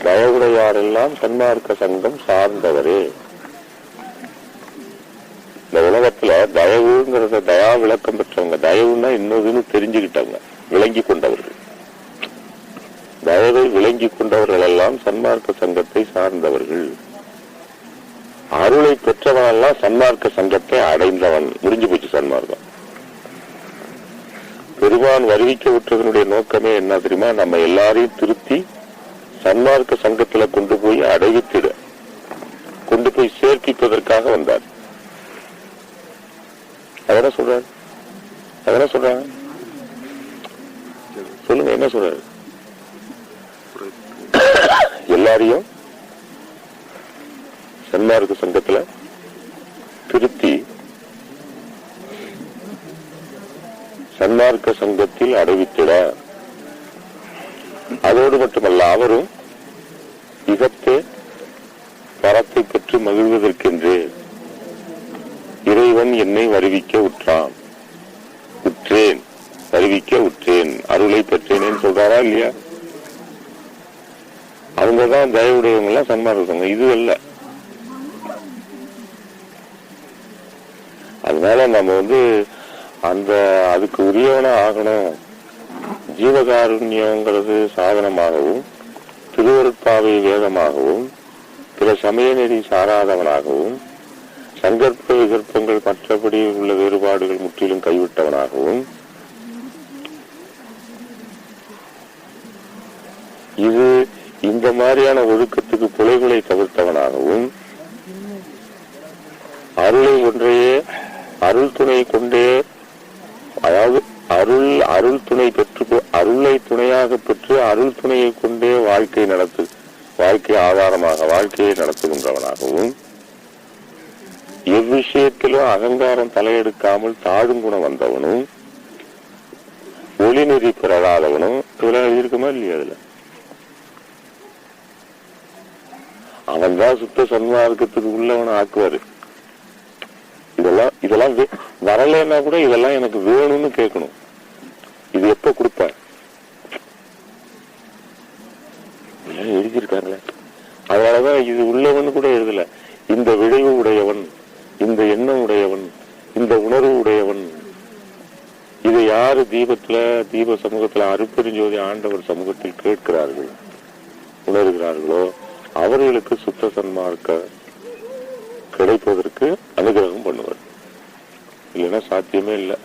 தயவுடையாரெல்லாம் சன்மார்க்க சங்கம் சார்ந்தவரே. இந்த உலகத்துல தயவுங்கிறத தயா விளக்கம் பெற்றவங்க, தயவுன்னா இன்னொன்னு தெரிஞ்சுக்கிட்டவங்க, விளங்கி கொண்டவர்கள். தயவை விளங்கி கொண்டவர்கள் எல்லாம் சன்மார்க்க சங்கத்தை சார்ந்தவர்கள். அருளை பெற்றவன் எல்லாம் சன்மார்க்க சங்கத்தை அடைந்தவன். முடிஞ்சு போச்சு சன்மார்க்கம். பெருமான் வருவிக்க விட்டதனுடைய நோக்கமே என்ன தெரியுமா? நம்ம எல்லாரையும் திருத்தி சன்மார்க்க சங்கத்துல கொண்டு போய் அடைவித்திட, கொண்டு போய் சேர்ப்பிப்பதற்காக வந்தார். அதென்ன சொல்றாரு? அதென்ன சொல்றாங்க? சொல்லுங்க, என்ன சொல்றாரு? எல்லாரையும் சன்மார்க்க சங்கத்துல திருத்தி சன்மார்க்க சங்கத்தில் அடைவித்திட, அதோடு மட்டுமல்ல அவரும் இகத்தே பரத்தை பெற்று மகிழ்வதற்கென்று இறைவன் என்னை வருவிக்க உற்றேன், வருவிக்க உற்றேன், அருளை பெற்றேனேன்னு சொல்றாரா இல்லையா? அவங்கதான் தயவுடையவங்க எல்லாம் சன்மார்க்க சங்கம். இது அல்ல. அதனால நம்ம அந்த அதுக்கு உரியவன ஆகணும். ஜீவகாருண்யங்கிறது சாதனமாகவும், திருவருட்பாவை வேதமாகவும், பிற சமய நெறி சாராதவனாகவும், சங்கற்ப விகற்பங்கள் மற்றபடி உள்ள வேறுபாடுகள் முற்றிலும் கைவிட்டவனாகவும், இது இந்த மாதிரியான ஒழுக்கத்துக்கு புலைகளை தவிர்த்தவனாகவும், அருளை ஒன்றையே அருள் துணை கொண்டே, அதாவது அருள் துணை பெற்று, அருளை துணையாக பெற்று அருள் துணையை கொண்டே வாழ்க்கை ஆதாரமாக வாழ்க்கையை நடத்துகின்றவனாகவும், எவ்விஷயத்திலும் அகங்காரம் தலையெடுக்காமல் தாழும் குணம் வந்தவனும், ஒளி நெறி பெறாதவனும். இதெல்லாம் இருக்குமா இல்லையா? அதுல அவன் தான் சுத்த சன்மார்க்கத்துக்கு உள்ளவனை ஆக்குவாரு. இதெல்லாம் வரலன்னா கூட இதெல்லாம் எனக்கு வேணும்னு கேட்கணும். இது எப்ப கொடுப்ப எழுதியிருக்காங்களே. அதனாலதான் இது உள்ளவன் கூட எழுதல. இந்த விளைவு உடையவன், இந்த எண்ணம் உடையவன், இந்த உணர்வு உடையவன். இதை யாரு தீப சமூகத்துல அருப்பெருஞ்சோதி ஆண்டவர் சமூகத்தில் கேட்கிறார்கள், உணர்கிறார்களோ அவர்களுக்கு சுத்த சன்மார்க்க கிடைப்பதற்கு அனுகிரகம் பண்ணுவார். இல்லைன்னா சாத்தியமே இல்லை.